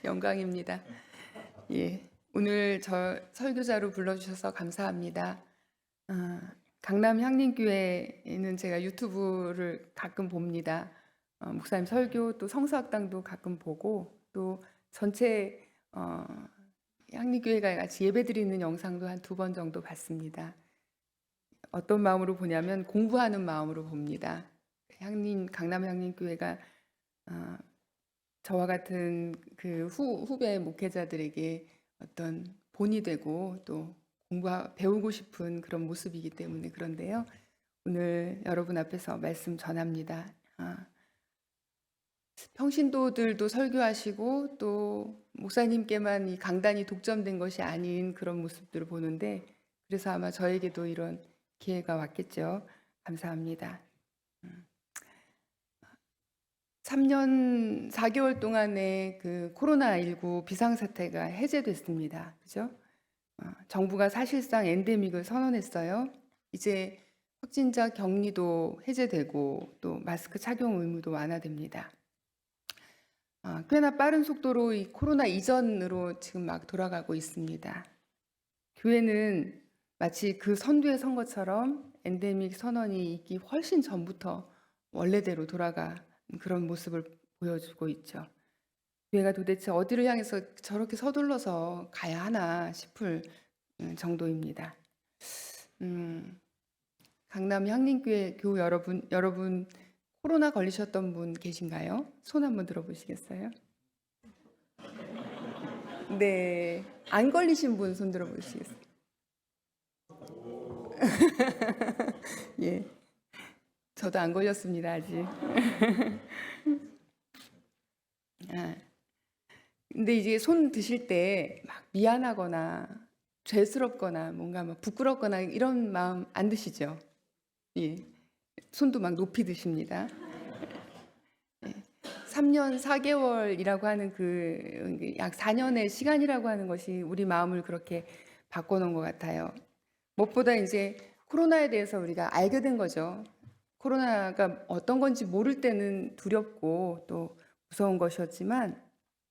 영광입니다. 예, 오늘 저 설교자로 불러주셔서 감사합니다. 강남 향림교회에는 제가 유튜브를 가끔 봅니다. 목사님 설교 또 성서학당도 가끔 보고 또 전체 향림교회가 같이 예배드리는 영상도 한 2번 정도 봤습니다. 어떤 마음으로 보냐면 공부하는 마음으로 봅니다. 강남 향림교회가 저와 같은 그 후배 목회자들에게 어떤 본이 되고 또 배우고 싶은 그런 모습이기 때문에 그런데요. 오늘 여러분 앞에서 말씀 전합니다. 평신도들도 설교하시고 또 목사님께만 이 강단이 독점된 것이 아닌 그런 모습들을 보는데 그래서 아마 저에게도 이런 기회가 왔겠죠. 감사합니다. 3년 4개월 동안의 그 코로나19 비상사태가 해제됐습니다. 그죠? 정부가 사실상 엔데믹을 선언했어요. 이제 확진자 격리도 해제되고 또 마스크 착용 의무도 완화됩니다. 꽤나 빠른 속도로 이 코로나 이전으로 지금 막 돌아가고 있습니다. 교회는 마치 그 선두에 선 것처럼 엔데믹 선언이 있기 훨씬 전부터 원래대로 돌아가 그런 모습을 보여주고 있죠. 교회가 도대체 어디를 향해서 저렇게 서둘러서 가야 하나 싶을 정도입니다. 강남 향림교회 교우 여러분 코로나 걸리셨던 분 계신가요? 손 한번 들어보시겠어요? 네, 안 걸리신 분 손 들어보시겠어요? 예, 저도 안 걸렸습니다 아직. 근데 이제 손 드실 때 막 미안하거나 죄스럽거나 뭔가 막 부끄럽거나 이런 마음 안 드시죠? 예, 손도 막 높이 드십니다. 3년 4개월이라고 하는 그 약 4년의 시간이라고 하는 것이 우리 마음을 그렇게 바꿔놓은 것 같아요. 무엇보다 이제 코로나에 대해서 우리가 알게 된 거죠. 코로나가 어떤 건지 모를 때는 두렵고 또 무서운 것이었지만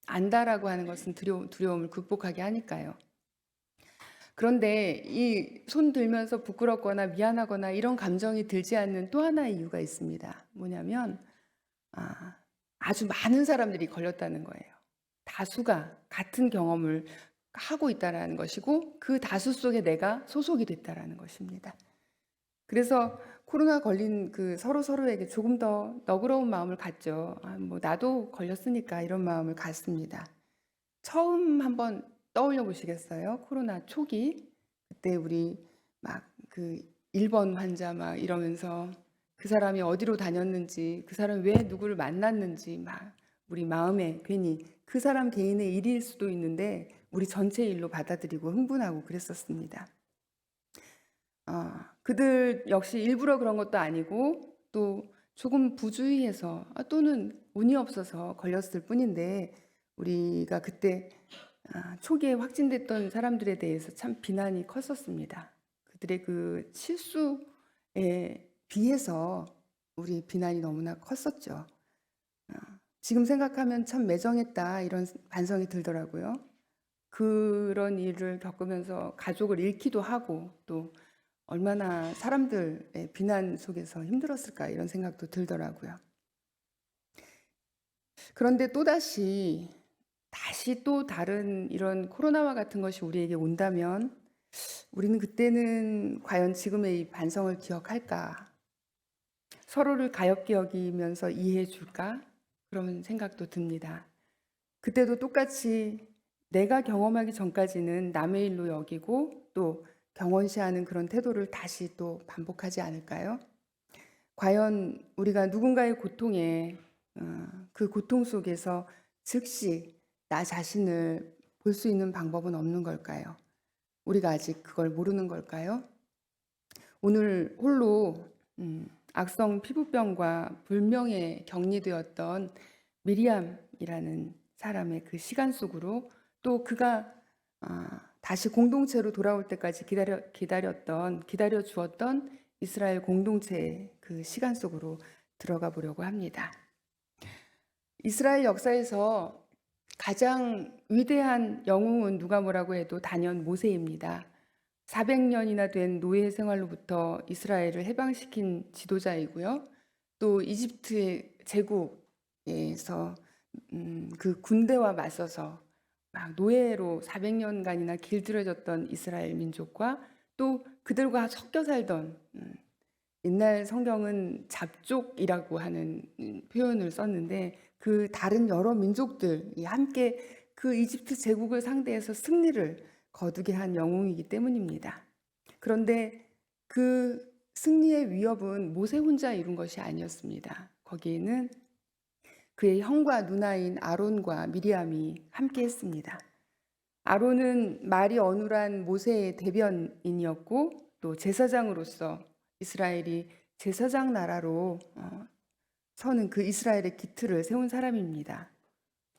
안다라고 하는 것은 두려움을 극복하게 하니까요. 그런데 이 손 들면서 부끄럽거나 미안하거나 이런 감정이 들지 않는 또 하나의 이유가 있습니다. 뭐냐면 아주 많은 사람들이 걸렸다는 거예요. 다수가 같은 경험을 하고 있다는 것이고 그 다수 속에 내가 소속이 됐다는 것입니다. 그래서 코로나 걸린 그 서로에게 조금 더 너그러운 마음을 갖죠. 뭐 나도 걸렸으니까 이런 마음을 갖습니다. 처음 한번 떠올려 보시겠어요? 코로나 초기 그때 우리 막 그 1번 환자 막 이러면서 그 사람이 어디로 다녔는지 그 사람이 왜 누구를 만났는지 막 우리 마음에 괜히 그 사람 개인의 일일 수도 있는데 우리 전체 일로 받아들이고 흥분하고 그랬었습니다. 그들 역시 일부러 그런 것도 아니고 또 조금 부주의해서 또는 운이 없어서 걸렸을 뿐인데 우리가 그때 초기에 확진됐던 사람들에 대해서 참 비난이 컸었습니다. 그들의 그 실수에 비해서 우리 비난이 너무나 컸었죠. 지금 생각하면 참 매정했다 이런 반성이 들더라고요. 그런 일을 겪으면서 가족을 잃기도 하고 또 얼마나 사람들의 비난 속에서 힘들었을까 이런 생각도 들더라고요. 그런데 다시 또 다른 이런 코로나와 같은 것이 우리에게 온다면 우리는 그때는 과연 지금의 이 반성을 기억할까? 서로를 가엽게 여기면서 이해해 줄까? 그런 생각도 듭니다. 그때도 똑같이 내가 경험하기 전까지는 남의 일로 여기고 또 경원시하는 그런 태도를 다시 또 반복하지 않을까요? 과연 우리가 누군가의 고통에 그 고통 속에서 즉시 나 자신을 볼 수 있는 방법은 없는 걸까요? 우리가 아직 그걸 모르는 걸까요? 오늘 홀로 악성 피부병과 불명에 격리되었던 미리암이라는 사람의 그 시간 속으로 또 그가 다시 공동체로 돌아올 때까지 기다려 주었던 이스라엘 공동체의 그 시간 속으로 들어가 보려고 합니다. 이스라엘 역사에서 가장 위대한 영웅은 누가 뭐라고 해도 단연 모세입니다. 400년이나 된 노예 생활로부터 이스라엘을 해방시킨 지도자이고요. 또 이집트의 제국에서 그 군대와 맞서서 막 노예로 400년간이나 길들여졌던 이스라엘 민족과 또 그들과 섞여 살던 옛날 성경은 잡족이라고 하는 표현을 썼는데 그 다른 여러 민족들이 함께 그 이집트 제국을 상대해서 승리를 거두게 한 영웅이기 때문입니다. 그런데 그 승리의 위협은 모세 혼자 이룬 것이 아니었습니다. 거기에는 그의 형과 누나인 아론과 미리암이 함께 했습니다. 아론은 말이 어눌한 모세의 대변인이었고 또 제사장으로서 이스라엘이 제사장 나라로 서는 그 이스라엘의 기틀을 세운 사람입니다.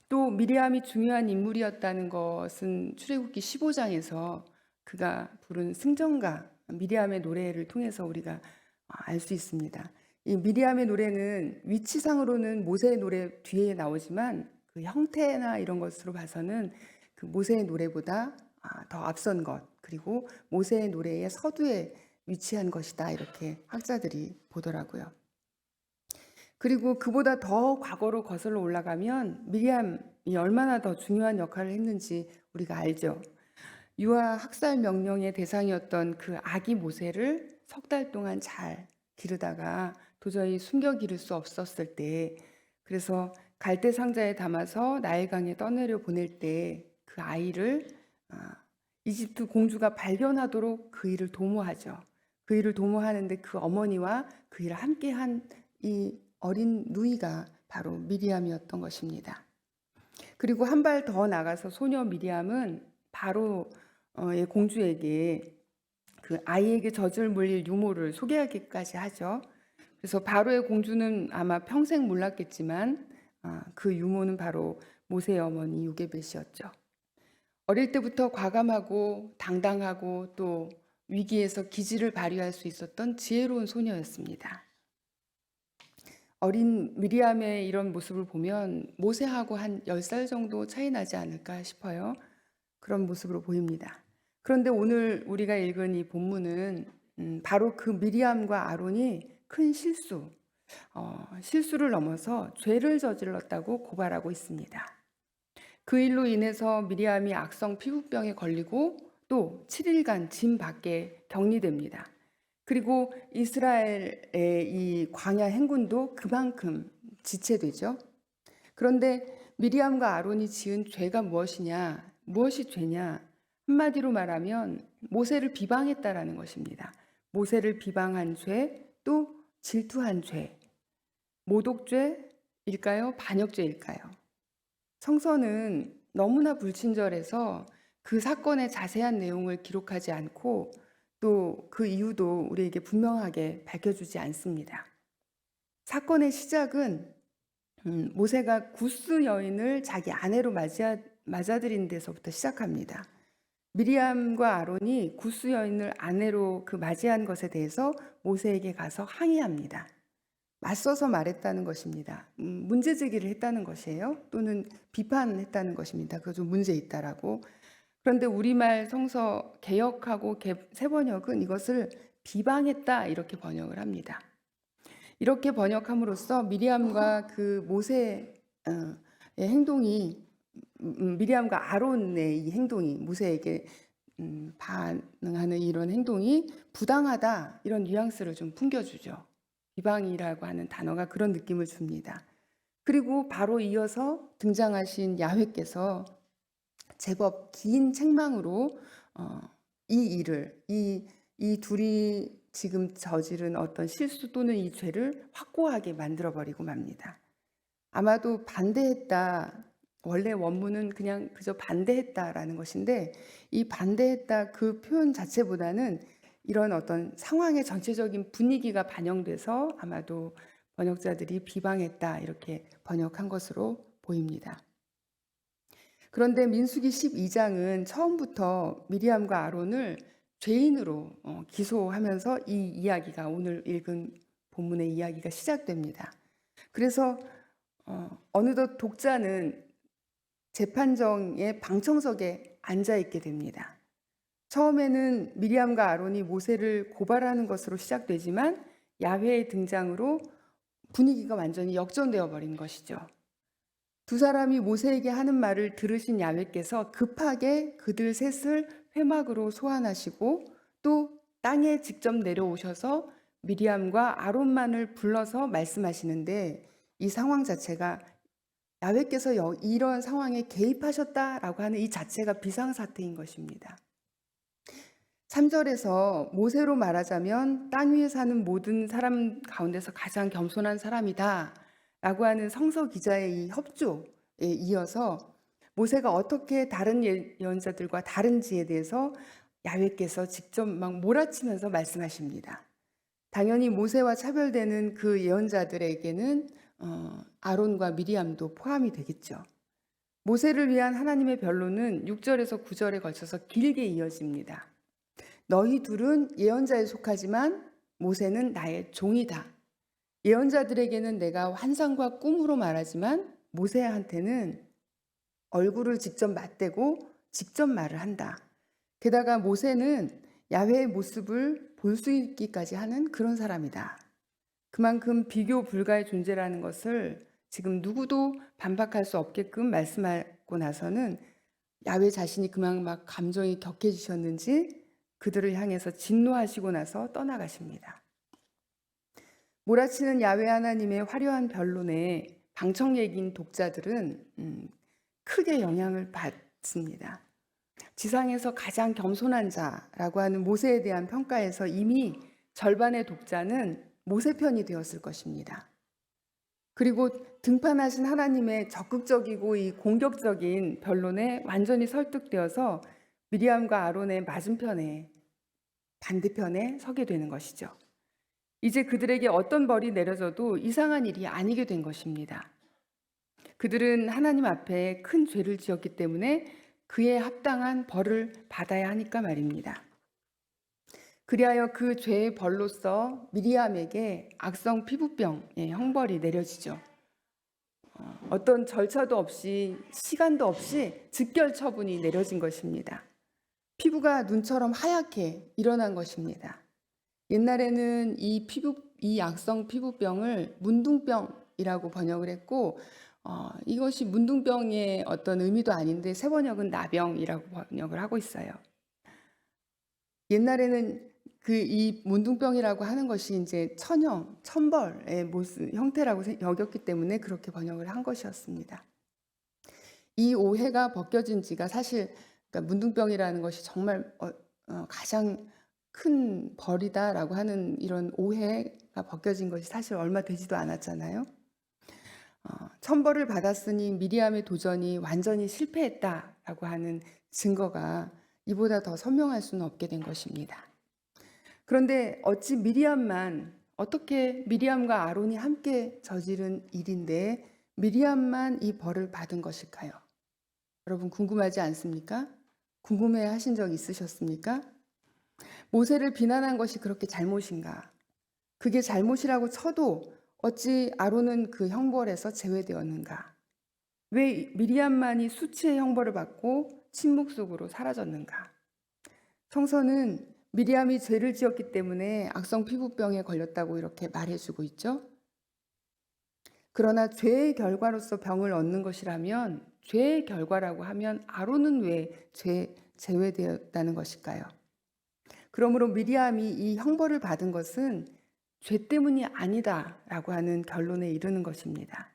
또 미리암이 중요한 인물이었다는 것은 출애굽기 15장에서 그가 부른 승전가 미리암의 노래를 통해서 우리가 알 수 있습니다. 이 미리암의 노래는 위치상으로는 모세의 노래 뒤에 나오지만 그 형태나 이런 것으로 봐서는 그 모세의 노래보다 더 앞선 것, 그리고 모세의 노래의 서두에 위치한 것이다, 이렇게 학자들이 보더라고요. 그리고 그보다 더 과거로 거슬러 올라가면 미리암이 얼마나 더 중요한 역할을 했는지 우리가 알죠. 유아 학살 명령의 대상이었던 그 아기 모세를 석 달 동안 잘 기르다가 도저히 숨겨 기를 수 없었을 때, 그래서 갈대 상자에 담아서 나일강에 떠내려 보낼 때 그 아이를 이집트 공주가 발견하도록 그 일을 도모하죠. 그 일을 도모하는데 그 어머니와 그 일을 함께한 이 어린 누이가 바로 미리암이었던 것입니다. 그리고 한 발 더 나가서 소녀 미리암은 바로의 공주에게 그 아이에게 젖을 물릴 유모를 소개하기까지 하죠. 그래서 바로의 공주는 아마 평생 몰랐겠지만 그 유모는 바로 모세의 어머니 요게벳이었죠. 어릴 때부터 과감하고 당당하고 또 위기에서 기지를 발휘할 수 있었던 지혜로운 소녀였습니다. 어린 미리암의 이런 모습을 보면 모세하고 한 10살 정도 차이 나지 않을까 싶어요. 그런 모습으로 보입니다. 그런데 오늘 우리가 읽은 이 본문은 바로 그 미리암과 아론이 큰 실수를 넘어서 죄를 저질렀다고 고발하고 있습니다. 그 일로 인해서 미리암이 악성 피부병에 걸리고 또 7일간 짐 밖에 격리됩니다. 그리고 이스라엘의 이 광야 행군도 그만큼 지체되죠. 그런데 미리암과 아론이 지은 죄가 무엇이냐? 무엇이 죄냐? 한마디로 말하면 모세를 비방했다라는 것입니다. 모세를 비방한 죄, 또 질투한 죄. 모독죄일까요? 반역죄일까요? 성서는 너무나 불친절해서 그 사건의 자세한 내용을 기록하지 않고 또 그 이유도 우리에게 분명하게 밝혀주지 않습니다. 사건의 시작은 모세가 구스 여인을 자기 아내로 맞아들인 데서부터 시작합니다. 미리암과 아론이 구스 여인을 아내로 맞이한 것에 대해서 모세에게 가서 항의합니다. 맞서서 말했다는 것입니다. 문제 제기를 했다는 것이에요. 또는 비판했다는 것입니다. 그거 좀 문제 있다라고. 그런데 우리말 성서 개역하고 새번역은 이것을 비방했다 이렇게 번역을 합니다. 이렇게 번역함으로써 미리암과 그 모세의 행동이 미리암과 아론의 이 행동이 모세에게 반응하는 이런 행동이 부당하다 이런 뉘앙스를 좀 풍겨주죠. 비방이라고 하는 단어가 그런 느낌을 줍니다. 그리고 바로 이어서 등장하신 야훼께서 제법 긴 책망으로 이 일을 이 둘이 지금 저지른 어떤 실수 또는 이 죄를 확고하게 만들어버리고 맙니다. 아마도 반대했다. 원래 원문은 그냥 그저 반대했다라는 것인데 이 반대했다 그 표현 자체보다는 이런 어떤 상황의 전체적인 분위기가 반영돼서 아마도 번역자들이 비방했다 이렇게 번역한 것으로 보입니다. 그런데 민수기 12장은 처음부터 미리암과 아론을 죄인으로 기소하면서 이 이야기가 오늘 읽은 본문의 이야기가 시작됩니다. 그래서 어느덧 독자는 재판정의 방청석에 앉아 있게 됩니다. 처음에는 미리암과 아론이 모세를 고발하는 것으로 시작되지만 야훼의 등장으로 분위기가 완전히 역전되어 버린 것이죠. 두 사람이 모세에게 하는 말을 들으신 야훼께서 급하게 그들 셋을 회막으로 소환하시고 또 땅에 직접 내려오셔서 미리암과 아론만을 불러서 말씀하시는데, 이 상황 자체가 야훼께서 이런 상황에 개입하셨다라고 하는 이 자체가 비상사태인 것입니다. 3절에서 모세로 말하자면 땅 위에 사는 모든 사람 가운데서 가장 겸손한 사람이다 라고 하는 성서 기자의 이 협조에 이어서 모세가 어떻게 다른 예언자들과 다른지에 대해서 야훼께서 직접 막 몰아치면서 말씀하십니다. 당연히 모세와 차별되는 그 예언자들에게는 아론과 미리암도 포함이 되겠죠. 모세를 위한 하나님의 변론은 6절에서 9절에 걸쳐서 길게 이어집니다. 너희 둘은 예언자에 속하지만 모세는 나의 종이다. 예언자들에게는 내가 환상과 꿈으로 말하지만 모세한테는 얼굴을 직접 맞대고 직접 말을 한다. 게다가 모세는 야훼의 모습을 볼 수 있기까지 하는 그런 사람이다. 그만큼 비교 불가의 존재라는 것을 지금 누구도 반박할 수 없게끔 말씀하고 나서는 야훼 자신이 그만 막 감정이 격해지셨는지 그들을 향해서 진노하시고 나서 떠나가십니다. 몰아치는 야훼 하나님의 화려한 변론에 방청객인 독자들은 크게 영향을 받습니다. 지상에서 가장 겸손한 자라고 하는 모세에 대한 평가에서 이미 절반의 독자는 모세 편이 되었을 것입니다. 그리고 등판하신 하나님의 적극적이고 이 공격적인 변론에 완전히 설득되어서 미리암과 아론의 맞은편에, 반대편에 서게 되는 것이죠. 이제 그들에게 어떤 벌이 내려져도 이상한 일이 아니게 된 것입니다. 그들은 하나님 앞에 큰 죄를 지었기 때문에 그에 합당한 벌을 받아야 하니까 말입니다. 그리하여 그 죄의 벌로서 미리암에게 악성 피부병의 형벌이 내려지죠. 어떤 절차도 없이 시간도 없이 즉결 처분이 내려진 것입니다. 피부가 눈처럼 하얗게 일어난 것입니다. 옛날에는 이 악성 피부병을 문둥병이라고 번역을 했고, 이것이 문둥병의 어떤 의미도 아닌데 새 번역은 나병이라고 번역을 하고 있어요. 옛날에는 이 문둥병이라고 하는 것이 이제 천벌의 모습, 형태라고 여겼기 때문에 그렇게 번역을 한 것이었습니다. 이 오해가 벗겨진 지가 사실, 그러니까 문둥병이라는 것이 정말 가장 큰 벌이다라고 하는 이런 오해가 벗겨진 것이 사실 얼마 되지도 않았잖아요. 천벌을 받았으니 미리암의 도전이 완전히 실패했다라고 하는 증거가 이보다 더 선명할 수는 없게 된 것입니다. 그런데 어떻게 미리암과 아론이 함께 저지른 일인데 미리암만 이 벌을 받은 것일까요? 여러분 궁금하지 않습니까? 궁금해 하신 적 있으셨습니까? 모세를 비난한 것이 그렇게 잘못인가? 그게 잘못이라고 쳐도 어찌 아론은 그 형벌에서 제외되었는가? 왜 미리암만이 수치의 형벌을 받고 침묵 속으로 사라졌는가? 성서는 미리암이 죄를 지었기 때문에 악성 피부병에 걸렸다고 이렇게 말해주고 있죠. 그러나 죄의 결과로서 병을 얻는 것이라면, 죄의 결과라고 하면 아론은 왜 제외되었다는 것일까요? 그러므로 미리암이 이 형벌을 받은 것은 죄 때문이 아니다라고 하는 결론에 이르는 것입니다.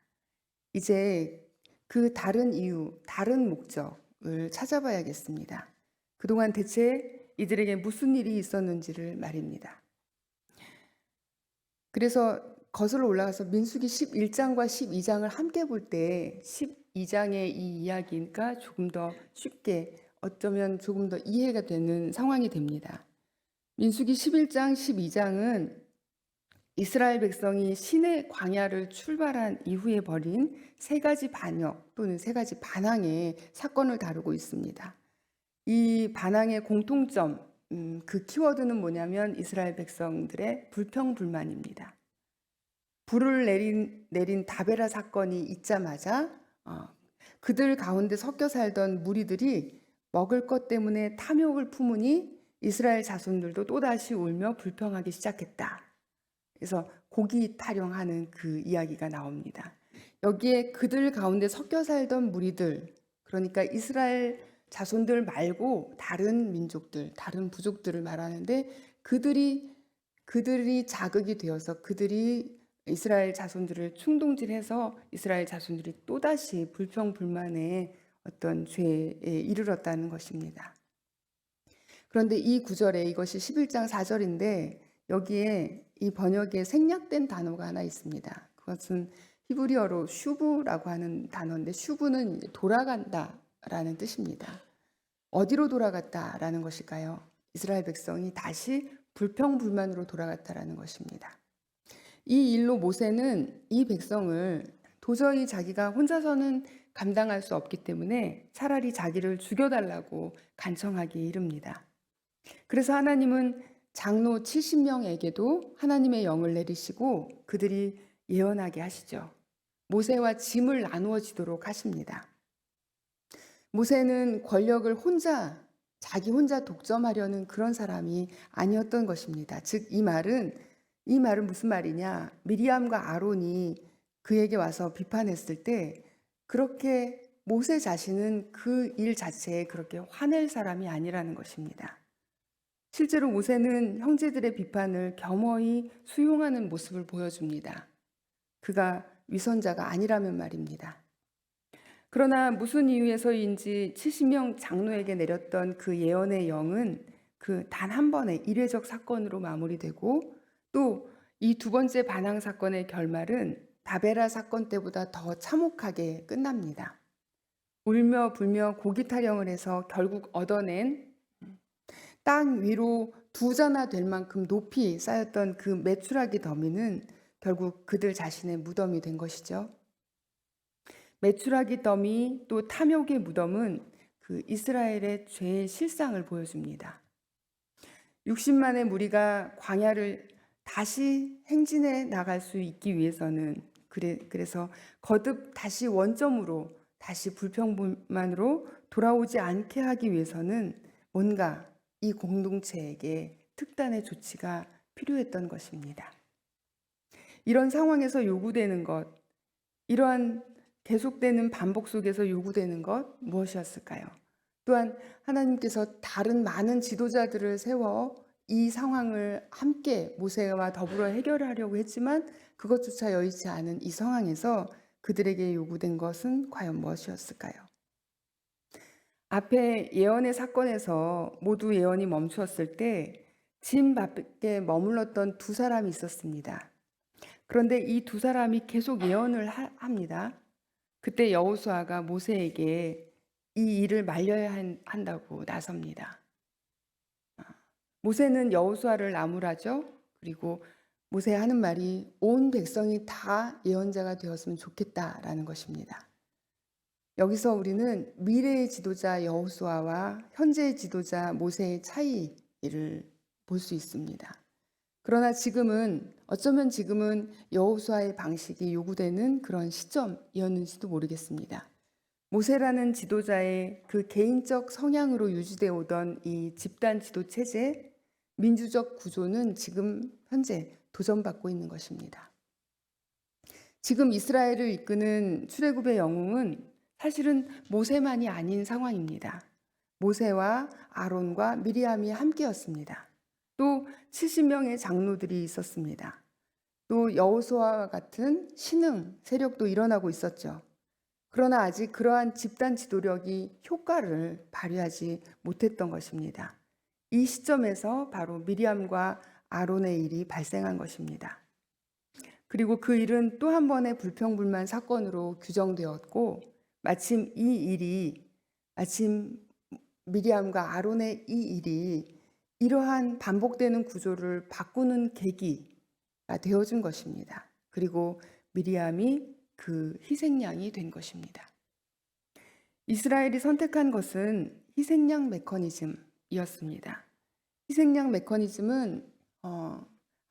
이제 그 다른 이유, 다른 목적을 찾아봐야겠습니다. 그동안 대체 이들에게 무슨 일이 있었는지를 말입니다. 그래서 거슬러 올라가서 민수기 11장과 12장을 함께 볼 때 12장의 이 이야기가 조금 더 쉽게, 어쩌면 조금 더 이해가 되는 상황이 됩니다. 민수기 11장, 12장은 이스라엘 백성이 시내 광야를 출발한 이후에 벌인 세 가지 반역 또는 세 가지 반항의 사건을 다루고 있습니다. 이 반항의 공통점, 그 키워드는 뭐냐면 이스라엘 백성들의 불평불만입니다. 불을 내린 다베라 사건이 있자마자 그들 가운데 섞여 살던 무리들이 먹을 것 때문에 탐욕을 품으니 이스라엘 자손들도 또다시 울며 불평하기 시작했다. 그래서 고기 타령하는 그 이야기가 나옵니다. 여기에 그들 가운데 섞여 살던 무리들, 그러니까 이스라엘 자손들 말고 다른 민족들, 다른 부족들을 말하는데 그들이 자극이 되어서 그들이 이스라엘 자손들을 충동질해서 이스라엘 자손들이 또다시 불평불만의 어떤 죄에 이르렀다는 것입니다. 그런데 이 구절에 이것이 11장 4절인데 여기에 이 번역에 생략된 단어가 하나 있습니다. 그것은 히브리어로 슈브라고 하는 단어인데 슈브는 돌아간다라는 뜻입니다. 어디로 돌아갔다라는 것일까요? 이스라엘 백성이 다시 불평불만으로 돌아갔다라는 것입니다. 이 일로 모세는 이 백성을 도저히 자기가 혼자서는 감당할 수 없기 때문에 차라리 자기를 죽여달라고 간청하기에 이릅니다. 그래서 하나님은 장로 70명에게도 하나님의 영을 내리시고 그들이 예언하게 하시죠. 모세와 짐을 나누어지도록 하십니다. 모세는 권력을 자기 혼자 독점하려는 그런 사람이 아니었던 것입니다. 즉, 이 말은 무슨 말이냐? 미리암과 아론이 그에게 와서 비판했을 때 그렇게 모세 자신은 그 일 자체에 그렇게 화낼 사람이 아니라는 것입니다. 실제로 모세는 형제들의 비판을 겸허히 수용하는 모습을 보여줍니다. 그가 위선자가 아니라면 말입니다. 그러나 무슨 이유에서인지 70명 장로에게 내렸던 그 예언의 영은 그 단 한 번의 이례적 사건으로 마무리되고 또 이 두 번째 반항 사건의 결말은 다베라 사건 때보다 더 참혹하게 끝납니다. 울며 불며 고기 타령을 해서 결국 얻어낸 땅 위로 2자나 될 만큼 높이 쌓였던 그 메추라기 더미는 결국 그들 자신의 무덤이 된 것이죠. 메추라기 더미 또 탐욕의 무덤은 그 이스라엘의 죄의 실상을 보여줍니다. 60만의 무리가 광야를 다시 행진해 나갈 수 있기 위해서는 그래서 거듭 다시 원점으로 다시 불평불만으로 돌아오지 않게 하기 위해서는 뭔가 이 공동체에게 특단의 조치가 필요했던 것입니다. 이런 상황에서 요구되는 것, 이러한 계속되는 반복 속에서 요구되는 것 무엇이었을까요? 또한 하나님께서 다른 많은 지도자들을 세워 이 상황을 함께 모세와 더불어 해결하려고 했지만 그것조차 여의치 않은 이 상황에서 그들에게 요구된 것은 과연 무엇이었을까요? 앞에 예언의 사건에서 모두 예언이 멈추었을 때 짐 밖에 머물렀던 2사람이 있었습니다. 그런데 이 2사람이 계속 예언을 합니다. 그때 여호수아가 모세에게 이 일을 말려야 한다고 나섭니다. 모세는 여호수아를 나무라죠. 그리고 모세 하는 말이 온 백성이 다 예언자가 되었으면 좋겠다라는 것입니다. 여기서 우리는 미래의 지도자 여호수아와 현재의 지도자 모세의 차이를 볼 수 있습니다. 그러나 어쩌면 지금은 여호수아의 방식이 요구되는 그런 시점이었는지도 모르겠습니다. 모세라는 지도자의 그 개인적 성향으로 유지되어 오던 이 집단 지도 체제, 민주적 구조는 지금 현재 도전받고 있는 것입니다. 지금 이스라엘을 이끄는 출애굽의 영웅은 사실은 모세만이 아닌 상황입니다. 모세와 아론과 미리암이 함께였습니다. 또 70명의 장로들이 있었습니다. 또 여호수아와 같은 신흥 세력도 일어나고 있었죠. 그러나 아직 그러한 집단 지도력이 효과를 발휘하지 못했던 것입니다. 이 시점에서 바로 미리암과 아론의 일이 발생한 것입니다. 그리고 그 일은 또 한 번의 불평불만 사건으로 규정되었고 마침 미리암과 아론의 이 일이 이러한 반복되는 구조를 바꾸는 계기가 되어준 것입니다. 그리고 미리암이 그 희생양이 된 것입니다. 이스라엘이 선택한 것은 희생양 메커니즘이었습니다. 희생양 메커니즘은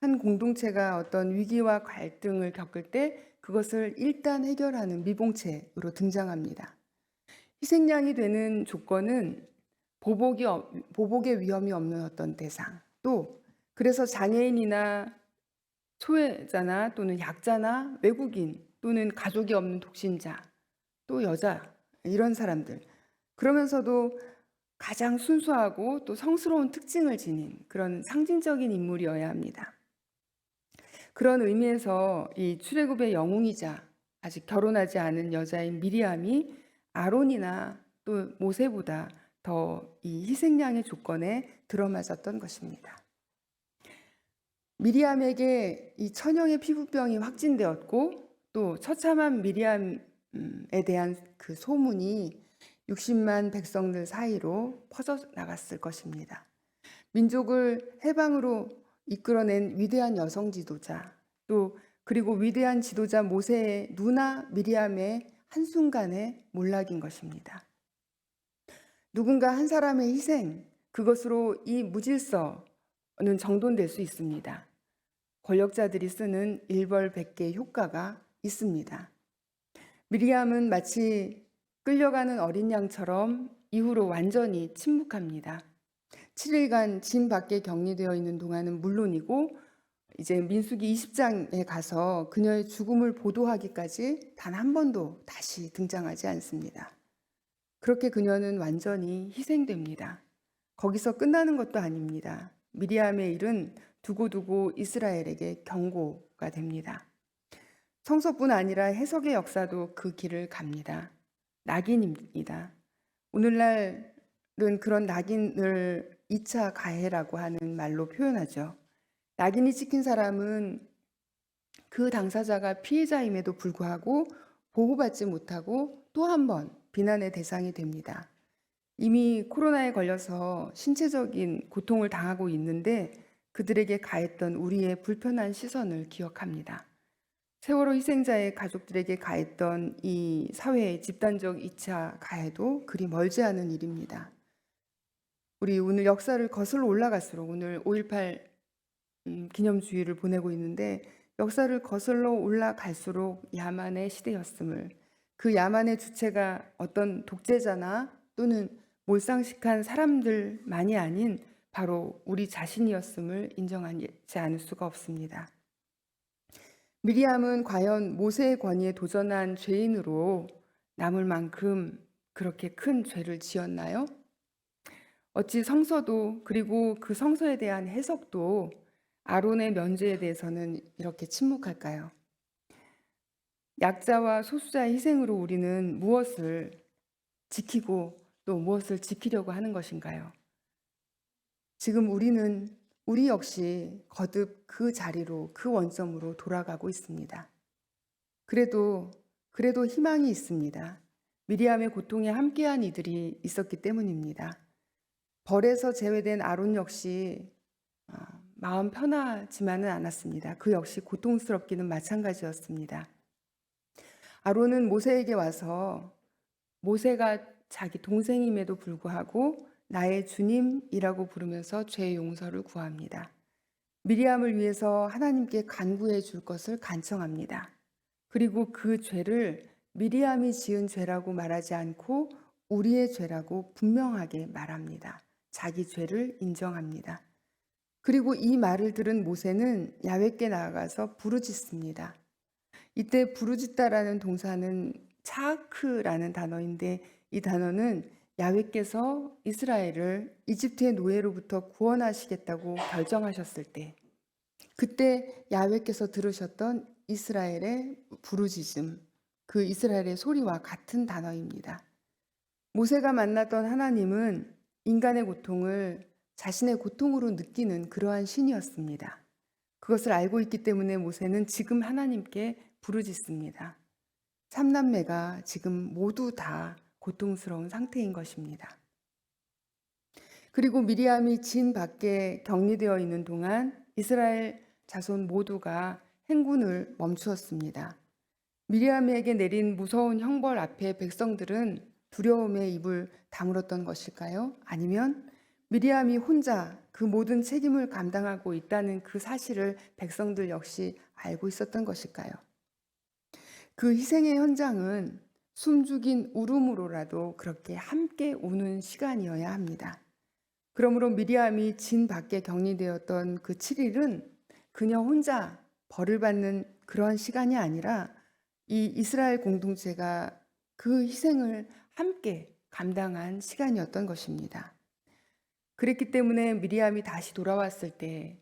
한 공동체가 어떤 위기와 갈등을 겪을 때 그것을 일단 해결하는 미봉체로 등장합니다. 희생양이 되는 조건은 보복의 위험이 없는 어떤 대상, 또 그래서 장애인이나 소외자나 또는 약자나 외국인 또는 가족이 없는 독신자, 또 여자, 이런 사람들. 그러면서도 가장 순수하고 또 성스러운 특징을 지닌 그런 상징적인 인물이어야 합니다. 그런 의미에서 이 출애굽의 영웅이자 아직 결혼하지 않은 여자인 미리암이 아론이나 또 모세보다 더 이 희생양의 조건에 들어맞았던 것입니다. 미리암에게 이 천형의 피부병이 확진되었고 또 처참한 미리암에 대한 그 소문이 60만 백성들 사이로 퍼져나갔을 것입니다. 민족을 해방으로 이끌어낸 위대한 여성 지도자, 또 그리고 위대한 지도자 모세의 누나 미리암의 한순간의 몰락인 것입니다. 누군가 한 사람의 희생, 그것으로 이 무질서는 정돈될 수 있습니다. 권력자들이 쓰는 일벌백계의 효과가 있습니다. 미리암은 마치 끌려가는 어린 양처럼 이후로 완전히 침묵합니다. 7일간 진 밖에 격리되어 있는 동안은 물론이고 이제 민수기 20장에 가서 그녀의 죽음을 보도하기까지 단 한 번도 다시 등장하지 않습니다. 그렇게 그녀는 완전히 희생됩니다. 거기서 끝나는 것도 아닙니다. 미리암의 일은 두고두고 이스라엘에게 경고가 됩니다. 성서뿐 아니라 해석의 역사도 그 길을 갑니다. 낙인입니다. 오늘날은 그런 낙인을 2차 가해라고 하는 말로 표현하죠. 낙인이 찍힌 사람은 그 당사자가 피해자임에도 불구하고 보호받지 못하고 또 한 번 비난의 대상이 됩니다. 이미 코로나에 걸려서 신체적인 고통을 당하고 있는데 그들에게 가했던 우리의 불편한 시선을 기억합니다. 세월호 희생자의 가족들에게 가했던 이 사회의 집단적 2차 가해도 그리 멀지 않은 일입니다. 우리 오늘 역사를 거슬러 올라갈수록 오늘 5.18 기념주의를 보내고 있는데 역사를 거슬러 올라갈수록 야만의 시대였음을, 그 야만의 주체가 어떤 독재자나 또는 몰상식한 사람들만이 아닌 바로 우리 자신이었음을 인정하지 않을 수가 없습니다. 미리암은 과연 모세의 권위에 도전한 죄인으로 남을 만큼 그렇게 큰 죄를 지었나요? 어찌 성서도 그리고 그 성서에 대한 해석도 아론의 면죄에 대해서는 이렇게 침묵할까요? 약자와 소수자의 희생으로 우리는 무엇을 지키고 또 무엇을 지키려고 하는 것인가요? 지금 우리 역시 거듭 그 자리로, 그 원점으로 돌아가고 있습니다. 그래도 희망이 있습니다. 미리암의 고통에 함께한 이들이 있었기 때문입니다. 벌에서 제외된 아론 역시 마음 편하지만은 않았습니다. 그 역시 고통스럽기는 마찬가지였습니다. 아론은 모세에게 와서 모세가 자기 동생임에도 불구하고 나의 주님이라고 부르면서 죄의 용서를 구합니다. 미리암을 위해서 하나님께 간구해 줄 것을 간청합니다. 그리고 그 죄를 미리암이 지은 죄라고 말하지 않고 우리의 죄라고 분명하게 말합니다. 자기 죄를 인정합니다. 그리고 이 말을 들은 모세는 야훼께 나아가서 부르짖습니다. 이때 부르짖다라는 동사는 차크라는 단어인데 이 단어는 야훼께서 이스라엘을 이집트의 노예로부터 구원하시겠다고 결정하셨을 때 그때 야훼께서 들으셨던 이스라엘의 부르짖음, 그 이스라엘의 소리와 같은 단어입니다. 모세가 만났던 하나님은 인간의 고통을 자신의 고통으로 느끼는 그러한 신이었습니다. 그것을 알고 있기 때문에 모세는 지금 하나님께 부르짖습니다. 삼남매가 지금 모두 다 고통스러운 상태인 것입니다. 그리고 미리암이 진 밖에 격리되어 있는 동안 이스라엘 자손 모두가 행군을 멈추었습니다. 미리암에게 내린 무서운 형벌 앞에 백성들은 두려움에 입을 다물었던 것일까요? 아니면 미리암이 혼자 그 모든 책임을 감당하고 있다는 그 사실을 백성들 역시 알고 있었던 것일까요? 그 희생의 현장은 숨죽인 울음으로라도 그렇게 함께 우는 시간이어야 합니다. 그러므로 미리암이 진 밖에 격리되었던 그 7일은 그녀 혼자 벌을 받는 그런 시간이 아니라 이 이스라엘 공동체가 그 희생을 함께 감당한 시간이었던 것입니다. 그랬기 때문에 미리암이 다시 돌아왔을 때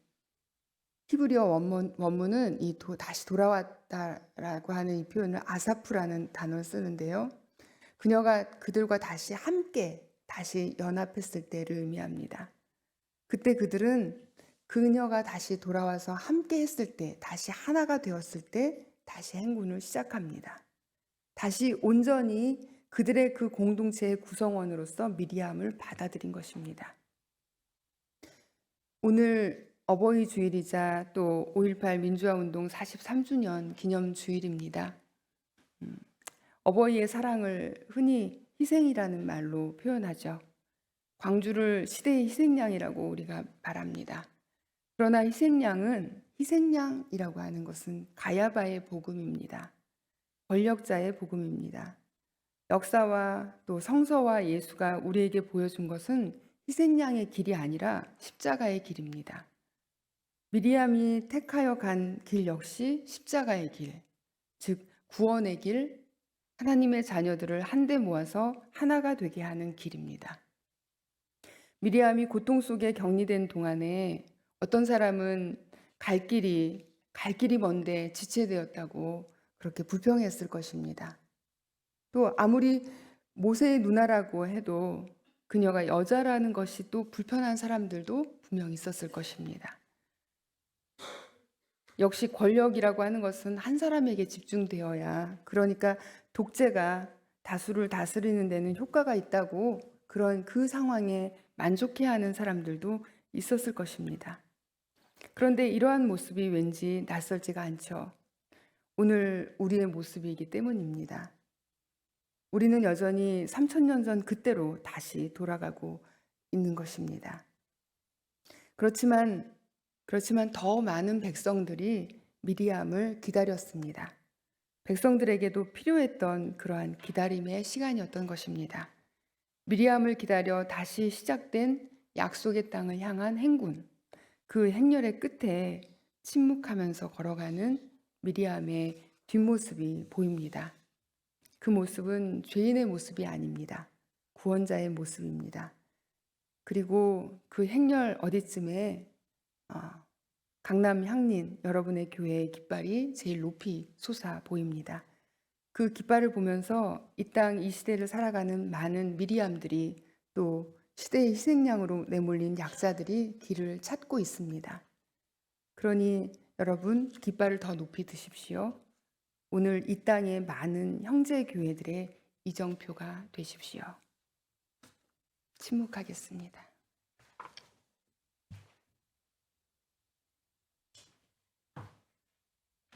히브리어 원문은 다시 돌아왔다라고 하는 이 표현을 아사프라는 단어를 쓰는데요. 그녀가 그들과 다시 함께 다시 연합했을 때를 의미합니다. 그때 그들은 그녀가 다시 돌아와서 함께 했을 때, 다시 하나가 되었을 때 다시 행군을 시작합니다. 다시 온전히 그들의 그 공동체의 구성원으로서 미리암을 받아들인 것입니다. 오늘 어버이 주일이자 또 5.18 민주화 운동 43주년 기념 주일입니다. 어버이의 사랑을 흔히 희생이라는 말로 표현하죠. 광주를 시대의 희생양이라고 우리가 말합니다. 그러나 희생양이라고 하는 것은 가야바의 복음입니다. 권력자의 복음입니다. 역사와 또 성서와 예수가 우리에게 보여준 것은 희생양의 길이 아니라 십자가의 길입니다. 미리암이 택하여 간 길 역시 십자가의 길, 즉 구원의 길, 하나님의 자녀들을 한데 모아서 하나가 되게 하는 길입니다. 미리암이 고통 속에 격리된 동안에 어떤 사람은 갈 길이 먼데 지체되었다고 그렇게 불평했을 것입니다. 또 아무리 모세의 누나라고 해도 그녀가 여자라는 것이 또 불편한 사람들도 분명 있었을 것입니다. 역시 권력이라고 하는 것은 한 사람에게 집중되어야, 그러니까 독재가 다수를 다스리는 데는 효과가 있다고 그런 그 상황에 만족해하는 사람들도 있었을 것입니다. 그런데 이러한 모습이 왠지 낯설지가 않죠. 오늘 우리의 모습이기 때문입니다. 우리는 여전히 3000년 전 그때로 다시 돌아가고 있는 것입니다. 그렇지만 더 많은 백성들이 미리암을 기다렸습니다. 백성들에게도 필요했던 그러한 기다림의 시간이었던 것입니다. 미리암을 기다려 다시 시작된 약속의 땅을 향한 행군, 그 행렬의 끝에 침묵하면서 걸어가는 미리암의 뒷모습이 보입니다. 그 모습은 죄인의 모습이 아닙니다. 구원자의 모습입니다. 그리고 그 행렬 어디쯤에 강남 향린 여러분의 교회의 깃발이 제일 높이 솟아 보입니다. 그 깃발을 보면서 이 땅 이 시대를 살아가는 많은 미리암들이 또 시대의 희생양으로 내몰린 약자들이 길을 찾고 있습니다. 그러니 여러분 깃발을 더 높이 드십시오. 오늘 이 땅의 많은 형제 교회들의 이정표가 되십시오. 침묵하겠습니다.